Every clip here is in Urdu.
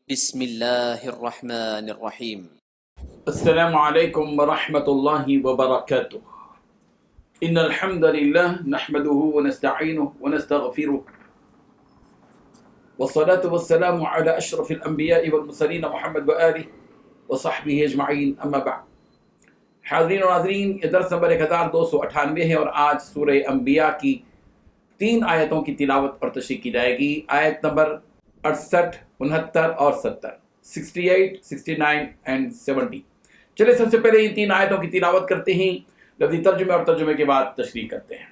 بسم اللہ الرحمن الرحیم۔ السلام علیکم ورحمۃ اللہ وبرکاتہ۔ ان الحمد للہ نحمده ونستعینه ونستغفره والصلاة والسلام على اشرف الانبیاء والمرسلین محمد وآلہ وصحبہ اجمعین، اما بعد۔ حاضرین و ناظرین، یہ درس نمبر 1298 ہے اور آج سورہ انبیاء کی 3 آیتوں کی تلاوت اور تشریح کی جائے گی۔ آیت نمبر 68، 69 اور 70، 68، 69 and 70۔ چلے سب سے پہلے ان 3 آیتوں کی تلاوت کرتے ہیں، لفظی ترجمے اور ترجمے کے بعد تشریح کرتے ہیں۔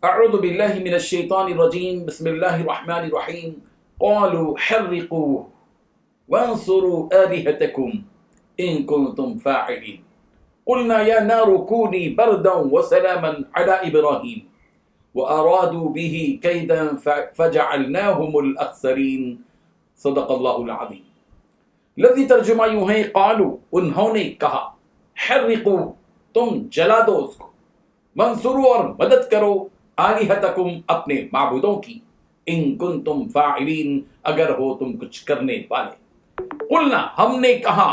اعوذ باللہ من الشیطان الرجیم، بسم اللہ الرحمن الرحیم۔ قالوا حرقوا وانصروا آلهتكم ان كنتم فاعلین، قلنا یا نار کونی بردا وسلاما علی ابراہیم وَأَرَادُوا بِهِ كَيْدًا فَجَعَلْنَاهُمُ الْأَخْسَرِينَ۔ صدق اللہ العظیم۔ لفظی ترجمہ یوں ہے، قالوا، انہوں نے کہا، حرقوا، تم جلا دو اس کو، منصروا، اور مدد کرو، آلہتکم، اپنے معبودوں کی، ان کنتم فاعلین، اگر ہو تم کچھ کرنے والے۔ قلنا، ہم نے کہا،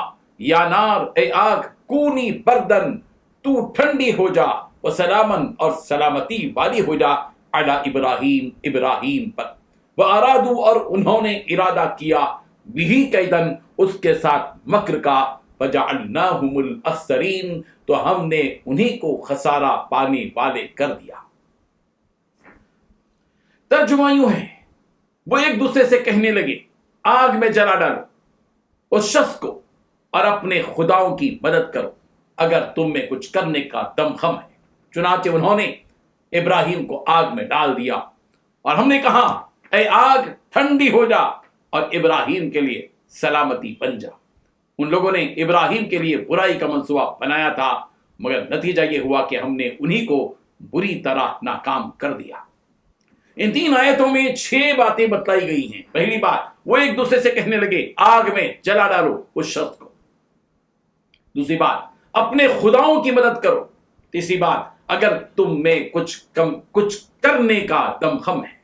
یا نار، اے آگ، کونی بردن، تو ٹھنڈی ہو جا، وسلامن، اور سلامتی والی ہو جا، علی ابراہیم، ابراہیم پر، وارادو، اور انہوں نے ارادہ کیا، بھی کیدن، اس کے ساتھ مکر کا، فجعلناہم الاخسرین، تو ہم نے انہی کو خسارہ پانے والے کر دیا۔ ترجمہ یوں ہے، وہ ایک دوسرے سے کہنے لگے، آگ میں جلا ڈالو اس شخص کو اور اپنے خداؤں کی مدد کرو اگر تم میں کچھ کرنے کا دم خم ہے۔ چنانچہ انہوں نے ابراہیم کو آگ میں ڈال دیا اور ہم نے کہا، اے آگ، ٹھنڈی ہو جا اور ابراہیم کے لیے سلامتی بن جا۔ ان لوگوں نے ابراہیم کے لیے برائی کا منصوبہ بنایا تھا، مگر نتیجہ یہ ہوا کہ ہم نے انہی کو بری طرح ناکام کر دیا۔ ان 3 آیتوں میں 6 باتیں بتلائی گئی ہیں۔ پہلی بات، وہ ایک دوسرے سے کہنے لگے، آگ میں جلا ڈالو اس شخص کو۔ دوسری بات، اپنے خداؤں کی مدد کرو۔ تیسری بات، اگر تم میں کچھ کرنے کا دم خم ہے۔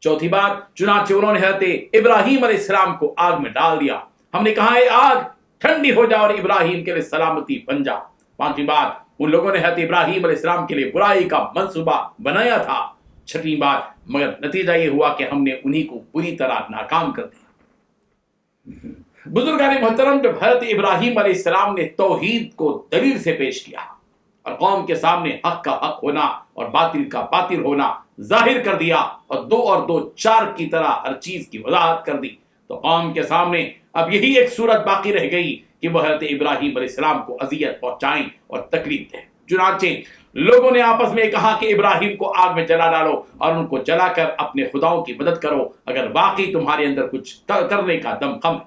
چوتھی بات، چنانچہ انہوں نے حضرت ابراہیم علیہ السلام کو آگ میں ڈال دیا۔ ہم نے کہا، اے آگ، ٹھنڈی ہو جا اور ابراہیم کے لیے سلامتی بن جا۔ پانچویں بات، ان لوگوں نے حضرت ابراہیم علیہ السلام کے لیے برائی کا منصوبہ بنایا تھا۔ چھٹویں بات، مگر نتیجہ یہ ہوا کہ ہم نے انہی کو بری طرح ناکام کر دیا۔ بزرگان محترم، جب حضرت ابراہیم علیہ السلام نے توحید کو دلیل سے پیش کیا اور قوم کے سامنے حق کا حق ہونا اور باطل کا باطل ہونا ظاہر کر دیا اور 2 اور 2 4 کی طرح ہر چیز کی وضاحت کر دی، تو قوم کے سامنے اب یہی ایک صورت باقی رہ گئی کہ وہ حضرت ابراہیم علیہ السلام کو اذیت پہنچائیں اور تکلیف دیں۔ چنانچہ لوگوں نے آپس میں کہا کہ ابراہیم کو آگ میں جلا ڈالو اور ان کو جلا کر اپنے خداؤں کی مدد کرو اگر واقعی تمہارے اندر کچھ کرنے کا دم خم ہے۔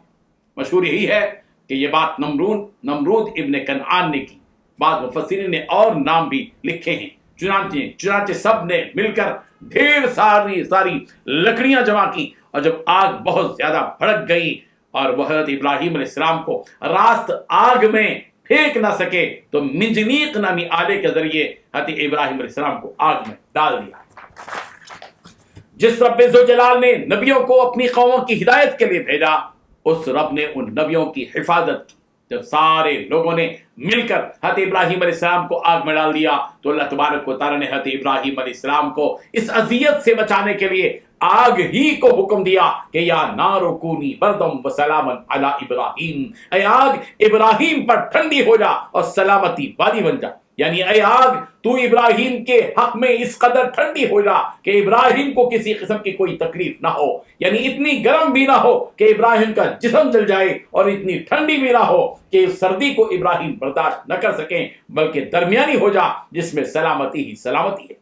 مشہور یہی ہے کہ یہ بات نمرود ابن کنعان نے کی۔ بعض مفسرین نے اور نام بھی لکھے ہیں۔ چنانچہ سب نے مل کر ڈھیر ساری لکڑیاں جمع کی، اور جب آگ بہت زیادہ بھڑک گئی اور وہ حضرت ابراہیم علیہ السلام کو راست آگ میں پھینک نہ سکے تو منجنیق نامی آلے کے ذریعے حضرت ابراہیم علیہ السلام کو آگ میں ڈال دیا۔ جس رب ذوالجلال نے نبیوں کو اپنی قوموں کی ہدایت کے لیے بھیجا، اس رب نے ان نبیوں کی حفاظت کی۔ جب سارے لوگوں نے مل کر حضرت ابراہیم علیہ السلام کو آگ میں ڈال دیا تو اللہ تبارک و تعالیٰ نے حضرت ابراہیم علیہ السلام کو اس اذیت سے بچانے کے لیے آگ ہی کو حکم دیا کہ یا نار کونی بردم وسلاما علی ابراہیم، اے آگ، ابراہیم پر ٹھنڈی ہو جا اور سلامتی والی بن جا۔ یعنی اے آگ، تو ابراہیم کے حق میں اس قدر ٹھنڈی ہو جا کہ ابراہیم کو کسی قسم کی کوئی تکلیف نہ ہو، یعنی اتنی گرم بھی نہ ہو کہ ابراہیم کا جسم جل جائے اور اتنی ٹھنڈی بھی نہ ہو کہ اس سردی کو ابراہیم برداشت نہ کر سکیں، بلکہ درمیانی ہو جا جس میں سلامتی ہی سلامتی ہے۔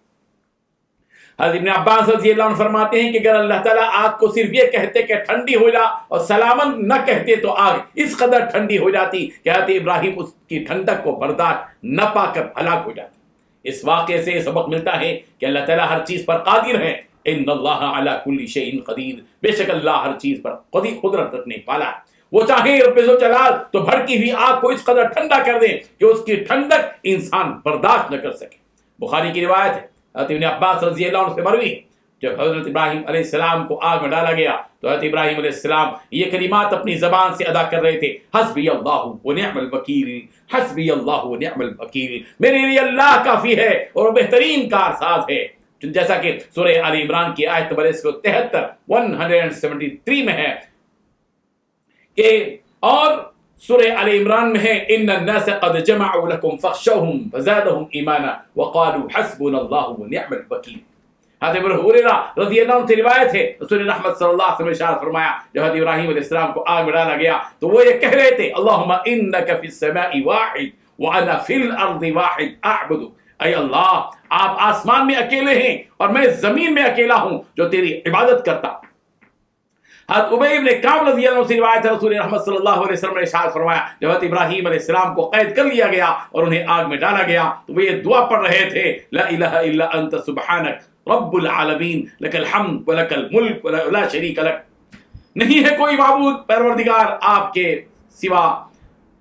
حضرت ابن عباس رضی اللہ عنہ فرماتے ہیں کہ اگر اللہ تعالیٰ آگ کو صرف یہ کہتے کہ ٹھنڈی ہو جا اور سلامن نہ کہتے تو آگ اس قدر ٹھنڈی ہو جاتی کہ حضرت ابراہیم اس کی ٹھنڈک کو برداشت نہ پا کر ہلاک ہو جاتے۔ اس واقعے سے سبق ملتا ہے کہ اللہ تعالیٰ ہر چیز پر قادر ہے۔ ان اللہ علی کل شیء قدیر، بے شک اللہ ہر چیز پر قدرت رکھنے والا ہے۔ وہ چاہے رب ذوالجلال تو بھڑکی ہوئی آگ کو اس قدر ٹھنڈا کر دے کہ اس کی ٹھنڈک انسان برداشت نہ کر سکے۔ بخاری کی روایت ہے، حضرت ابن عباس رضی اللہ عنہ سے مروی، جب حضرت ابراہیم علیہ السلام کو آگ میں ڈالا گیا تو حضرت ابراہیم علیہ السلام یہ کلمات اپنی زبان سے ادا کر رہے تھے، حسبی اللہ ونعم الوکیل، حسبی اللہ ونعم الوکیل، میرے لیے اللہ کافی ہے اور وہ بہترین کارساز ہے، جیسا کہ سورہ آل عمران کی آیت نمبر 173 میں ہے کہ، اور سورہ آل عمران میں ہے ان الناس قد جمعوا لكم فاخشوهم فزادهم ایمانا وقالوا حسبنا اللہ ونعم الوکیل۔ حضرت ابراہیم رضی اللہ عنہ سے روایت ہے، رسول رحمت صلی اللہ علیہ وسلم نے ارشاد فرمایا جب حضرت ابراہیم علیہ السلام کو آگ میں ڈالا گیا تو وہ یہ کہہ رہے تھے اللہم انک فی السماء واحد وانا فی الارض واحد اعبد، اے اللہ آپ آسمان میں اکیلے ہیں اور میں زمین میں اکیلا ہوں جو تیری عبادت کرتا۔ حضرت ابی بن کعب رضی اللہ عنہ سے روایت ہے، رسول رحمت صلی اللہ علیہ وسلم نے ارشاد فرمایا جب حضرت ابراہیم علیہ السلام کو قید کر لیا گیا اور انہیں آگ میں ڈالا گیا تو وہ یہ دعا پڑھ رہے تھے لا الہ الا انت سبحانک رب العالمین لک الحمد ولک الملک ولا شریک لک، نہیں ہے کوئی معبود پروردگار آپ کے سوا،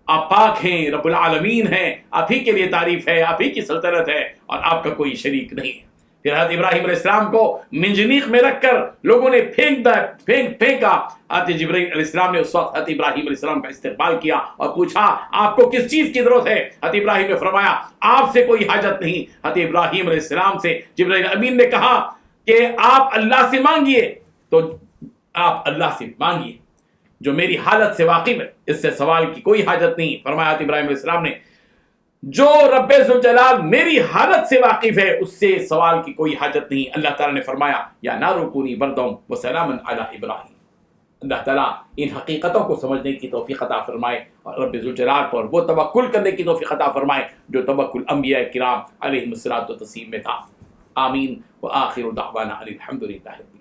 آپ پاک ہیں، رب العالمین ہیں، آپ ہی کے لیے تعریف ہے، آپ ہی کی سلطنت ہے اور آپ کا کوئی شریک نہیں ہے۔ پھر حضرت ابراہیم علیہ السلام کو منجنیق میں رکھ کر لوگوں نے پھینکا۔ حضرت جبرائیل علیہ السلام نے اس وقت حضرت ابراہیم علیہ السلام کا استقبال کیا اور پوچھا آپ کو کس چیز کی ضرورت ہے؟ حضرت ابراہیم نے فرمایا آپ سے کوئی حاجت نہیں۔ حضرت ابراہیم علیہ السلام سے جبرائیل امین نے کہا کہ آپ اللہ سے مانگیے، تو آپ اللہ سے مانگیے جو میری حالت سے واقف ہے، اس سے سوال کی کوئی حاجت نہیں۔ فرمایا حضرت ابراہیم علیہ السلام نے جو رب ذوالجلال میری حالت سے واقف ہے اس سے سوال کی کوئی حاجت نہیں۔ اللہ تعالیٰ نے فرمایا یا نار کونی بردم وسلاما علی ابراہیم۔ اللہ تعالیٰ ان حقیقتوں کو سمجھنے کی توفیق عطا فرمائے اور رب ذوالجلال پر وہ توکل کرنے کی توفیق عطا فرمائے جو توکل انبیاء کرام علیہم الصلوۃ والتسلیم میں تھا۔ آمین وآخر دعوانا الحمدللہ۔